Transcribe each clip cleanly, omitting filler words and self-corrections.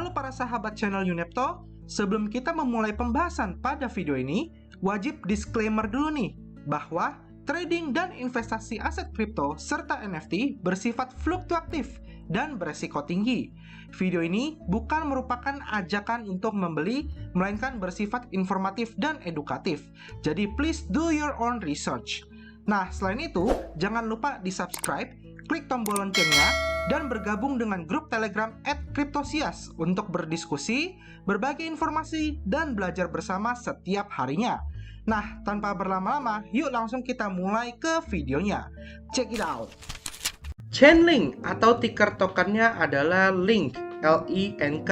Halo para sahabat channel Yunepto, sebelum kita memulai pembahasan pada video ini, wajib disclaimer dulu nih, bahwa trading dan investasi aset kripto serta NFT bersifat fluktuatif dan beresiko tinggi. Video ini bukan merupakan ajakan untuk membeli, melainkan bersifat informatif dan edukatif. Jadi please do your own research. Nah, selain itu, jangan lupa di-subscribe, klik tombol loncengnya, dan bergabung dengan grup Telegram @Cryptosias untuk berdiskusi, berbagi informasi, dan belajar bersama setiap harinya. Nah, tanpa berlama-lama, yuk langsung kita mulai ke videonya. Check it out! Chainlink atau ticker tokennya adalah Link, L-I-N-K.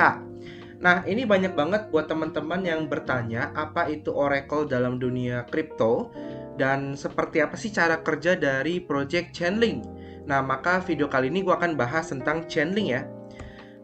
Nah, ini banyak banget buat teman-teman yang bertanya apa itu Oracle dalam dunia kripto dan seperti apa sih cara kerja dari project Chainlink. Nah, maka video kali ini gue akan bahas tentang Chainlink ya.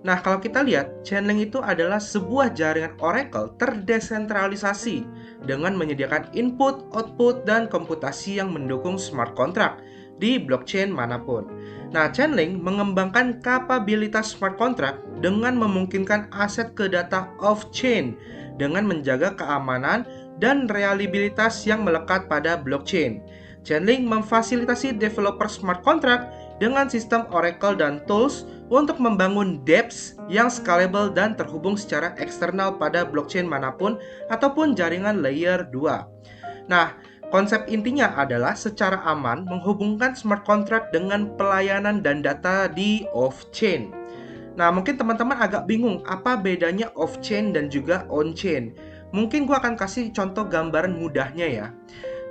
Nah, kalau kita lihat, Chainlink itu adalah sebuah jaringan Oracle terdesentralisasi dengan menyediakan input, output, dan komputasi yang mendukung smart contract di blockchain manapun. Nah, Chainlink mengembangkan kapabilitas smart contract dengan memungkinkan aset ke data off-chain dengan menjaga keamanan dan reliabilitas yang melekat pada blockchain. Chainlink memfasilitasi developer smart contract dengan sistem Oracle dan tools untuk membangun dApps yang scalable dan terhubung secara eksternal pada blockchain manapun ataupun jaringan layer 2. Nah, konsep intinya adalah secara aman menghubungkan smart contract dengan pelayanan dan data di off-chain. Nah, mungkin teman-teman agak bingung apa bedanya off-chain dan juga on-chain. Mungkin gue akan kasih contoh gambaran mudahnya ya.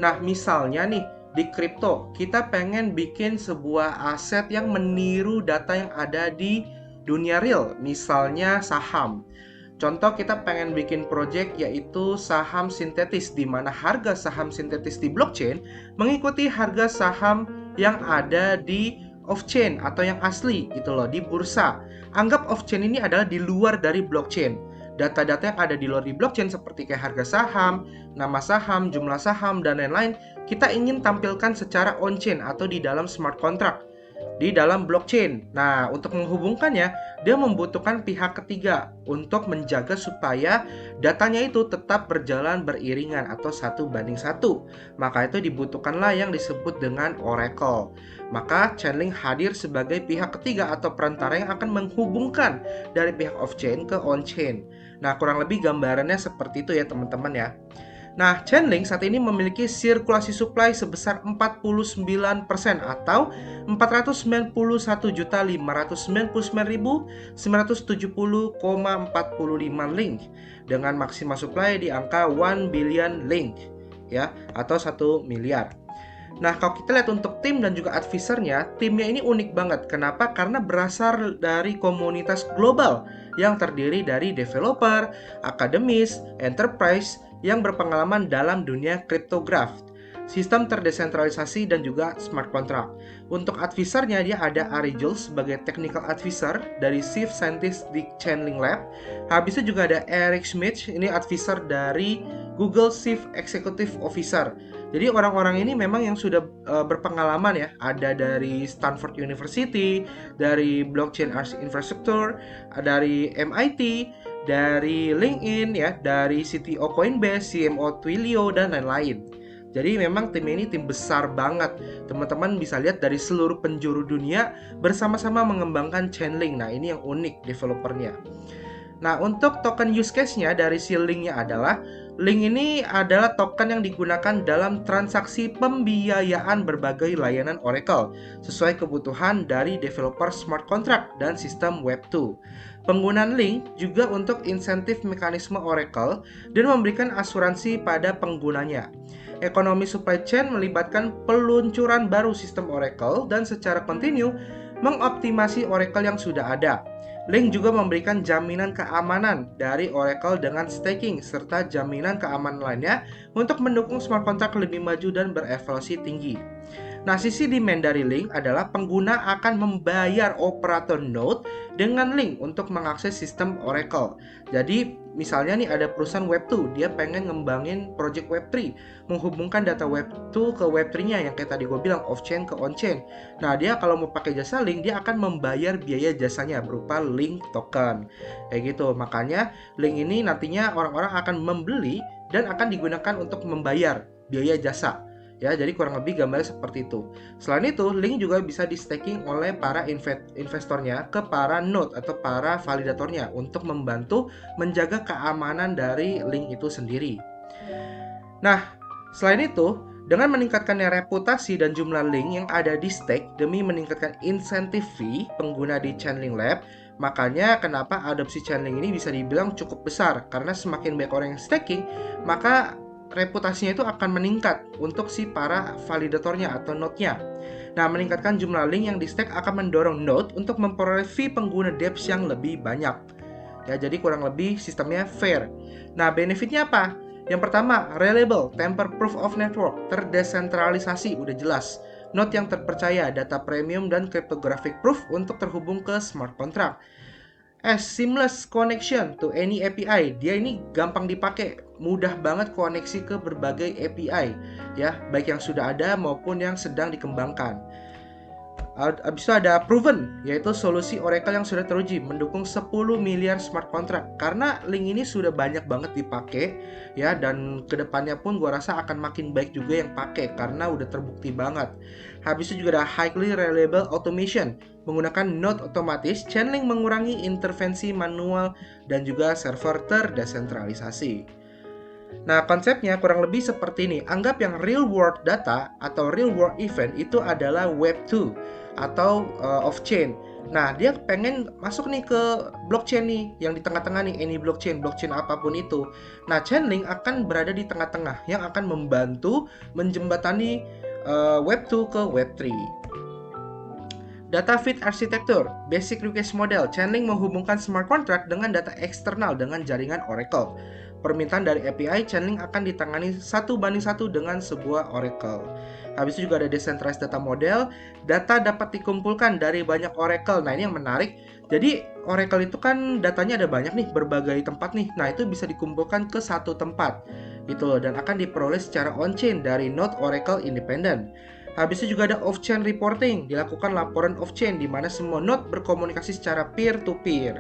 Nah, misalnya nih, di kripto, kita pengen bikin sebuah aset yang meniru data yang ada di dunia real, misalnya saham. Contoh kita pengen bikin project yaitu saham sintetis, di mana harga saham sintetis di blockchain mengikuti harga saham yang ada di off-chain atau yang asli gitu loh, di bursa. Anggap off-chain ini adalah di luar dari blockchain. Data-data yang ada di luar di blockchain seperti kayak harga saham, nama saham, jumlah saham, dan lain-lain, kita ingin tampilkan secara on-chain atau di dalam smart contract, di dalam blockchain. Nah, untuk menghubungkannya, dia membutuhkan pihak ketiga untuk menjaga supaya datanya itu tetap berjalan beriringan atau 1:1. Maka itu dibutuhkanlah yang disebut dengan Oracle. Maka Chainlink hadir sebagai pihak ketiga atau perantara yang akan menghubungkan dari pihak off-chain ke on-chain. Nah, kurang lebih gambarannya seperti itu ya teman-teman ya. Nah, Chainlink saat ini memiliki sirkulasi supply sebesar 49% atau 499.599.970,45 link dengan maksimal supply di angka 1 billion link ya, atau 1 miliar. Nah, kalau kita lihat untuk tim dan juga advisernya, timnya ini unik banget. Kenapa? Karena berasal dari komunitas global yang terdiri dari developer, akademis, enterprise yang berpengalaman dalam dunia cryptograph, sistem terdesentralisasi, dan juga smart contract. Untuk advisernya, dia ada Ari Jules sebagai technical advisor dari chief scientist di Chainlink Lab. Habis itu juga ada Eric Schmidt, ini advisor dari Google Chief Executive Officer. Jadi orang-orang ini memang yang sudah berpengalaman ya, ada dari Stanford University, dari Blockchain Arts Infrastructure, dari MIT, dari LinkedIn ya, dari CTO Coinbase, CMO Twilio, dan lain-lain. Jadi memang tim ini tim besar banget. Teman-teman bisa lihat dari seluruh penjuru dunia bersama-sama mengembangkan Chainlink. Nah, ini yang unik developernya. Nah, untuk token use case-nya dari si Link-nya adalah Link ini adalah token yang digunakan dalam transaksi pembiayaan berbagai layanan Oracle sesuai kebutuhan dari developer smart contract dan sistem Web2. Penggunaan Link juga untuk insentif mekanisme Oracle dan memberikan asuransi pada penggunanya. Ekonomi supply chain melibatkan peluncuran baru sistem Oracle dan secara kontinu mengoptimasi Oracle yang sudah ada. Link juga memberikan jaminan keamanan dari Oracle dengan staking serta jaminan keamanan lainnya untuk mendukung smart contract lebih maju dan berevaluasi tinggi. Nah, sisi demand dari Link adalah pengguna akan membayar operator node dengan link untuk mengakses sistem Oracle. Jadi misalnya nih ada perusahaan Web2, dia pengen ngembangin project Web3, menghubungkan data Web2 ke Web3-nya yang kayak tadi gue bilang off-chain ke on-chain. Nah dia kalau mau pakai jasa link, dia akan membayar biaya jasanya berupa link token. Kayak gitu, makanya link ini nantinya orang-orang akan membeli dan akan digunakan untuk membayar biaya jasa. Ya, jadi kurang lebih gambarnya seperti itu. Selain itu, link juga bisa di staking oleh para investornya ke para node atau para validatornya untuk membantu menjaga keamanan dari link itu sendiri. Nah, selain itu, dengan meningkatkannya reputasi dan jumlah link yang ada di stake demi meningkatkan insentif fee pengguna di Chainlink Lab, makanya kenapa adopsi Chainlink ini bisa dibilang cukup besar, karena semakin banyak orang yang staking, maka reputasinya itu akan meningkat untuk si para validatornya atau node-nya. Nah, meningkatkan jumlah link yang di stake akan mendorong node untuk memperoleh fee pengguna dApps yang lebih banyak. Ya, jadi kurang lebih sistemnya fair. Nah, benefitnya apa? Yang pertama, reliable, tamper proof of network, terdesentralisasi, udah jelas. Node yang terpercaya, data premium, dan cryptographic proof untuk terhubung ke smart contract. Seamless connection to any API. Dia ini gampang dipakai, mudah banget koneksi ke berbagai API, ya, baik yang sudah ada maupun yang sedang dikembangkan. Habis itu ada proven, yaitu solusi Oracle yang sudah teruji mendukung 10 miliar smart contract. Karena link ini sudah banyak banget dipakai, ya, dan kedepannya pun gua rasa akan makin baik juga yang pakai karena udah terbukti banget. Habis itu juga ada highly reliable automation. Menggunakan node otomatis, Chainlink mengurangi intervensi manual dan juga server terdesentralisasi. Nah, konsepnya kurang lebih seperti ini. Anggap yang real world data atau real world event itu adalah Web2 atau off-chain. Nah, dia pengen masuk nih ke blockchain nih, yang di tengah-tengah nih, any blockchain apapun itu. Nah, Chainlink akan berada di tengah-tengah yang akan membantu menjembatani Web2 ke Web3. Data feed architecture, basic request model. Chainlink menghubungkan smart contract dengan data eksternal dengan jaringan Oracle. Permintaan dari API, Chainlink akan ditangani 1:1 dengan sebuah Oracle. Habis itu juga ada decentralized data model. Data dapat dikumpulkan dari banyak Oracle. Nah, ini yang menarik. Jadi, Oracle itu kan datanya ada banyak nih, berbagai tempat nih. Nah, itu bisa dikumpulkan ke satu tempat. Gitu, dan akan diperoleh secara on-chain dari node Oracle independent. Habis itu juga ada off-chain reporting, dilakukan laporan off-chain di mana semua node berkomunikasi secara peer-to-peer.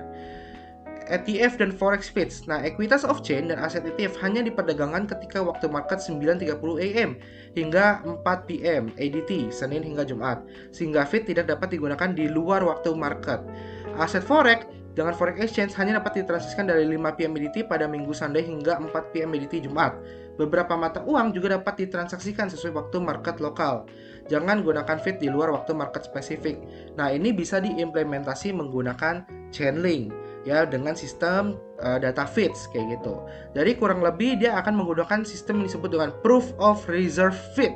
ETF dan forex feeds. Nah, ekuitas off-chain dan aset ETF hanya diperdagangkan ketika waktu market 9:30 AM hingga 4 PM ADT, Senin hingga Jumat, sehingga feed tidak dapat digunakan di luar waktu market. Aset forex dengan forex exchange hanya dapat ditransaksikan dari 5 PM ADT pada Minggu Sunday hingga 4 PM ADT Jumat. Beberapa mata uang juga dapat ditransaksikan sesuai waktu market lokal. Jangan gunakan feed di luar waktu market spesifik. Nah, ini bisa diimplementasi menggunakan Chainlink, ya, dengan sistem data feeds kayak gitu. Jadi kurang lebih dia akan menggunakan sistem yang disebut dengan proof of reserve feed,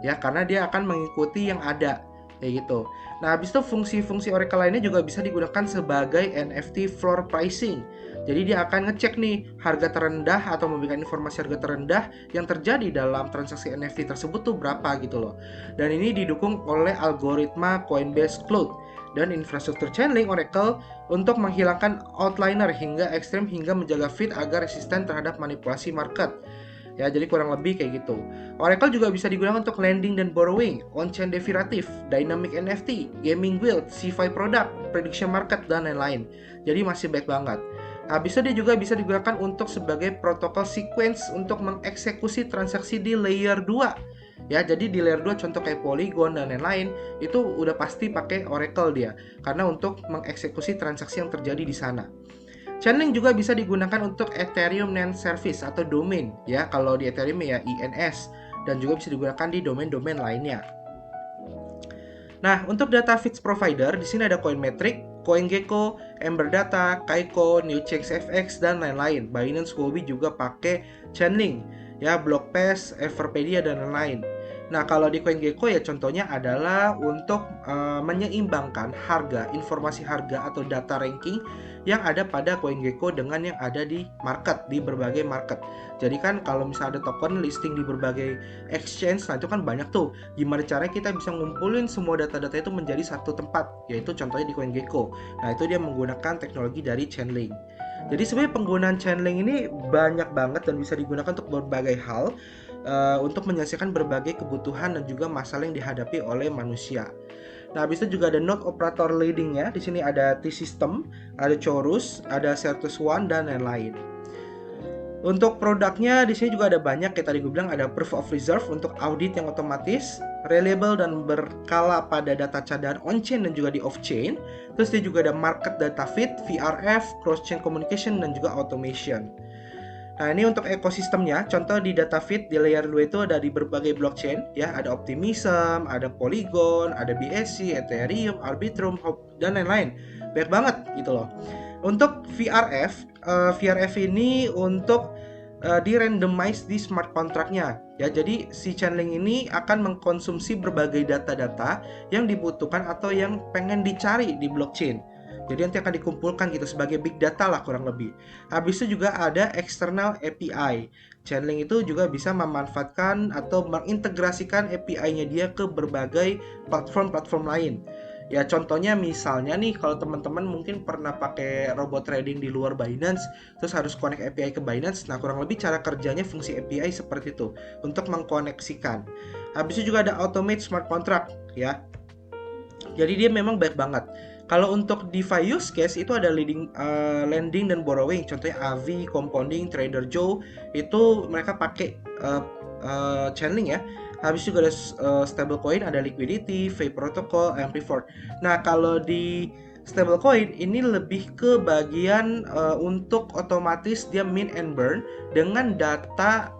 ya, karena dia akan mengikuti yang ada kayak gitu. Nah, habis itu fungsi-fungsi Oracle lainnya juga bisa digunakan sebagai NFT floor pricing. Jadi dia akan ngecek nih harga terendah atau memberikan informasi harga terendah yang terjadi dalam transaksi NFT tersebut tuh berapa gitu loh. Dan ini didukung oleh algoritma Coinbase Cloud dan infrastruktur Chainlink Oracle untuk menghilangkan outliner hingga ekstrim hingga menjaga feed agar resisten terhadap manipulasi market. Ya, jadi kurang lebih kayak gitu. Oracle juga bisa digunakan untuk lending dan borrowing, on-chain derivative, dynamic NFT, gaming guild, CeFi product, prediction market, dan lain-lain. Jadi masih baik banget. Habis itu dia juga bisa digunakan untuk sebagai protokol sequence untuk mengeksekusi transaksi di layer 2. Ya, jadi di layer 2 contoh kayak Polygon dan lain-lain itu udah pasti pakai Oracle dia karena untuk mengeksekusi transaksi yang terjadi di sana. Chainlink juga bisa digunakan untuk Ethereum Name Service atau domain, ya, kalau di Ethereum ya INS, dan juga bisa digunakan di domain-domain lainnya. Nah, untuk data feeds provider di sini ada Coinmetric, CoinGecko, Ember Data, Kaiko, NewChangeFX, dan lain-lain. Binance, Huobi juga pakai Chainlink, ya, Blockpass, Everpedia, dan lain-lain. Nah, kalau di CoinGecko ya contohnya adalah untuk menyeimbangkan harga, informasi harga atau data ranking yang ada pada CoinGecko dengan yang ada di market, di berbagai market. Jadi kan kalau misalnya ada token listing di berbagai exchange, nah itu kan banyak tuh. Gimana caranya kita bisa ngumpulin semua data-data itu menjadi satu tempat, yaitu contohnya di CoinGecko. Nah, itu dia menggunakan teknologi dari Chainlink. Jadi sebenarnya penggunaan Chainlink ini banyak banget dan bisa digunakan untuk berbagai hal, untuk menyelesaikan berbagai kebutuhan dan juga masalah yang dihadapi oleh manusia. Nah, habis itu juga ada node operator leading-nya. Di sini ada T-System, ada Chorus, ada Certus One, dan lain-lain. Untuk produknya di sini juga ada banyak, kayak tadi gue bilang ada Proof of Reserve untuk audit yang otomatis, reliable dan berkala pada data cadangan on-chain dan juga di off-chain. Terus dia juga ada Market Data Feed, VRF, Cross-Chain Communication, dan juga Automation. Nah, ini untuk ekosistemnya, contoh di data feed di layer 2 itu ada di berbagai blockchain, ya, ada Optimism, ada Polygon, ada BSC, Ethereum, Arbitrum, Hop, dan lain-lain. Banyak banget gitu loh. Untuk VRF ini untuk di randomize di smart contract-nya, ya. Jadi si Chainlink ini akan mengkonsumsi berbagai data-data yang dibutuhkan atau yang pengen dicari di blockchain. Jadi nanti akan dikumpulkan gitu sebagai big data lah kurang lebih. Habis itu juga ada external API. Chainlink itu juga bisa memanfaatkan atau mengintegrasikan API-nya dia ke berbagai platform-platform lain. Ya contohnya misalnya nih, kalau teman-teman mungkin pernah pakai robot trading di luar Binance, terus harus connect API ke Binance. Nah, kurang lebih cara kerjanya fungsi API seperti itu untuk mengkoneksikan. Habis itu juga ada automate smart contract, ya. Jadi dia memang baik banget. Kalau untuk DeFi use case itu ada lending dan borrowing. Contohnya Avi, Compounding, Trader Joe itu mereka pakai Chainlink ya. Habis juga ada stablecoin, ada liquidity, Fei protocol, Ampliford. Nah, kalau di stablecoin ini lebih ke bagian untuk otomatis dia mint and burn dengan data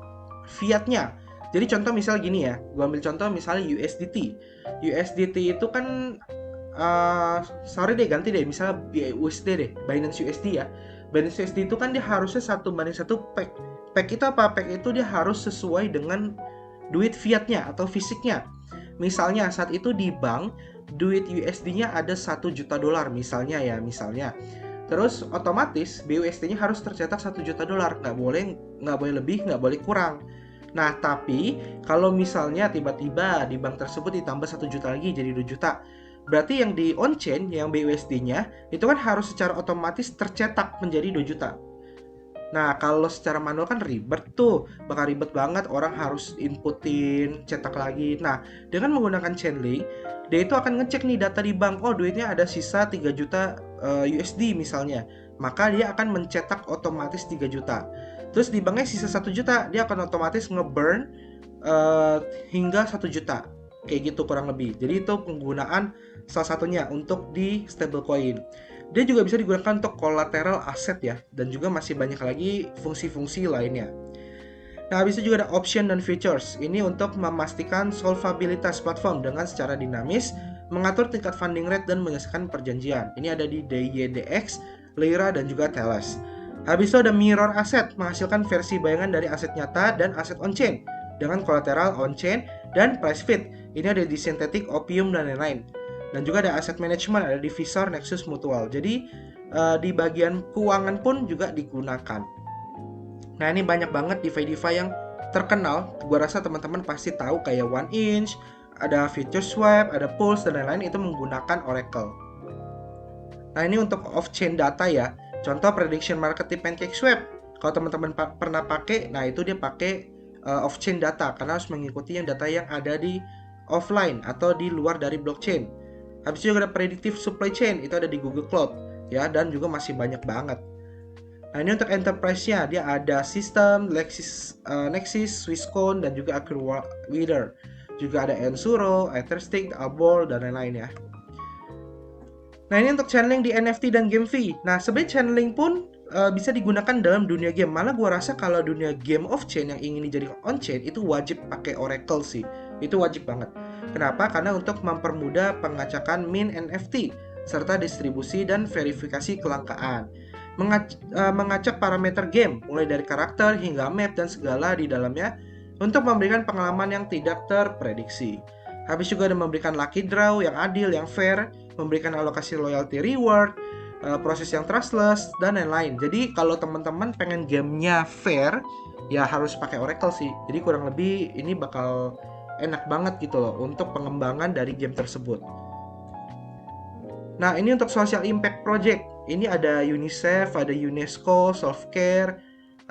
fiatnya. Jadi contoh misal gini ya, gua ambil contoh misalnya USDT. USDT itu kan sorry deh ganti deh, misalnya USD deh, Binance USD ya. Binance USD itu kan dia harusnya 1:1 peg. Peg itu apa? Peg itu dia harus sesuai dengan duit fiatnya atau fisiknya. Misalnya saat itu di bank duit USD-nya ada $1 juta misalnya ya, misalnya. Terus otomatis BUSD-nya harus tercetak $1 juta, nggak boleh lebih, nggak boleh kurang. Nah, tapi kalau misalnya tiba-tiba di bank tersebut ditambah 1 juta lagi jadi 2 juta, berarti yang di on-chain, yang BUSD-nya, itu kan harus secara otomatis tercetak menjadi 2 juta. Nah, kalau secara manual kan ribet tuh, bakal ribet banget, orang harus inputin, cetak lagi. Nah, dengan menggunakan Chainlink, dia itu akan ngecek nih data di bank, oh duitnya ada sisa 3 juta USD misalnya. Maka dia akan mencetak otomatis 3 juta. Terus di banknya sisa 1 juta, dia akan otomatis nge-burn hingga 1 juta. Kayak gitu kurang lebih. Jadi itu penggunaan salah satunya untuk di stablecoin. Dia juga bisa digunakan untuk collateral aset ya, dan juga masih banyak lagi fungsi-fungsi lainnya. Nah, habis itu juga ada option dan features. Ini untuk memastikan solvabilitas platform dengan secara dinamis, mengatur tingkat funding rate dan menyelesaikan perjanjian. Ini ada di DYDX, Lyra, dan juga Teles. Habis itu ada mirror asset, menghasilkan versi bayangan dari aset nyata dan aset on-chain dengan collateral on-chain dan price feed. Ini ada di Synthetic, Opium, dan lain-lain. Dan juga ada asset management, ada di Visor, Nexus, Mutual. Jadi di bagian keuangan pun juga digunakan. Nah, ini banyak banget DeFi yang terkenal. Gua rasa teman-teman pasti tahu kayak 1inch, ada FutureSwap, ada Pulse, dan lain-lain itu menggunakan Oracle. Nah, ini untuk off-chain data ya. Contoh prediction market di PancakeSwap. Kalau teman-teman pernah pakai, nah itu dia pakai off-chain data karena harus mengikuti yang data yang ada di offline atau di luar dari blockchain. Habis itu juga ada predictive supply chain, itu ada di Google Cloud ya, dan juga masih banyak banget. Nah, ini untuk enterprise-nya, dia ada System, Nexus, Swisscon, dan juga Accurewither. Juga ada Ensuro, Etherstick, Arbor, dan lain-lain ya. Nah, ini untuk channeling di NFT dan GameFi. Nah, sebenarnya channeling pun bisa digunakan dalam dunia game. Malah gue rasa kalau dunia game off-chain yang ingin dijadikan on-chain, itu wajib pakai Oracle sih. Itu wajib banget. Kenapa? Karena untuk mempermudah pengacakan mint NFT, serta distribusi dan verifikasi kelangkaan. Mengacak parameter game, mulai dari karakter hingga map dan segala di dalamnya, untuk memberikan pengalaman yang tidak terprediksi. Habis juga ada memberikan lucky draw yang adil, yang fair, memberikan alokasi loyalty reward, proses yang trustless, dan lain-lain. Jadi kalau teman-teman pengen gamenya fair, ya harus pakai Oracle sih. Jadi kurang lebih ini bakal enak banget gitu loh untuk pengembangan dari game tersebut. Nah, ini untuk social impact project. Ini ada UNICEF, ada UNESCO, Self-Care,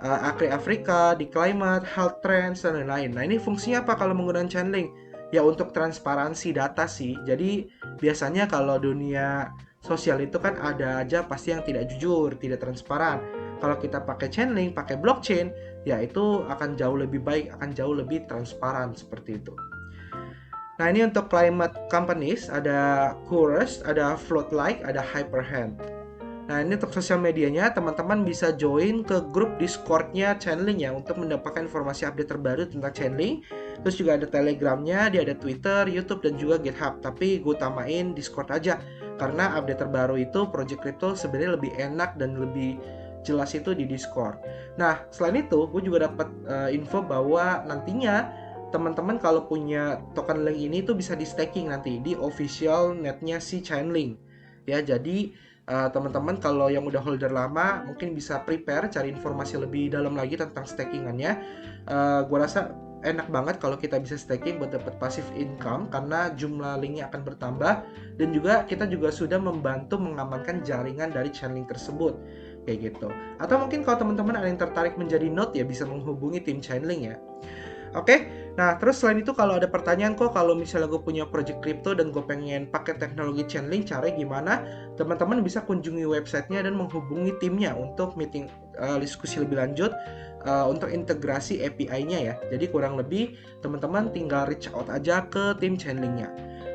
Acre Afrika, di Climate, Health Trends, dan lain-lain. Nah, ini fungsinya apa kalau menggunakan Chainlink? Ya untuk transparansi data sih. Jadi biasanya kalau dunia sosial itu kan ada aja pasti yang tidak jujur, tidak transparan. Kalau kita pakai Chainlink, pakai blockchain, ya itu akan jauh lebih baik, akan jauh lebih transparan seperti itu. Nah, ini untuk climate companies, ada Chorus, ada Floatlike, ada Hyperhand. Nah, ini untuk sosial medianya, teman-teman bisa join ke grup Discord-nya Chainlink ya untuk mendapatkan informasi update terbaru tentang Chainlink. Terus juga ada Telegramnya, dia ada Twitter, YouTube, dan juga GitHub. Tapi gue utamain Discord aja, karena update terbaru itu Project Crypto sebenarnya lebih enak dan lebih jelas itu di Discord. Nah, selain itu, gue juga dapat info bahwa nantinya teman-teman kalau punya token link ini tuh bisa di staking nanti di official netnya si Chainlink. Ya, jadi teman-teman kalau yang udah holder lama mungkin bisa prepare cari informasi lebih dalam lagi tentang stakingannya. Gue rasa enak banget kalau kita bisa staking buat dapat passive income karena jumlah linknya akan bertambah dan juga kita juga sudah membantu mengamankan jaringan dari Chainlink tersebut kayak gitu. Atau mungkin kalau teman-teman ada yang tertarik menjadi node ya bisa menghubungi tim Chainlink ya. Oke, nah terus selain itu kalau ada pertanyaan kok kalau misalnya gue punya project crypto dan gue pengen pakai teknologi Chainlink, caranya gimana? Teman-teman bisa kunjungi websitenya dan menghubungi timnya untuk meeting diskusi lebih lanjut untuk integrasi API-nya ya. Jadi kurang lebih teman-teman tinggal reach out aja ke tim Chainlink-nya.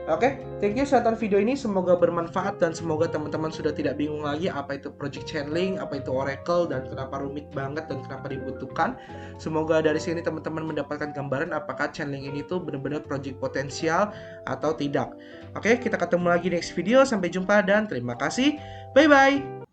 Oke, thank you sudah tonton video ini. Semoga bermanfaat dan semoga teman-teman sudah tidak bingung lagi apa itu Project Chainlink, apa itu Oracle, dan kenapa rumit banget dan kenapa dibutuhkan. Semoga dari sini teman-teman mendapatkan gambaran apakah Chainlink ini tuh benar-benar project potensial atau tidak. Oke, kita ketemu lagi next video. Sampai jumpa dan terima kasih. Bye-bye!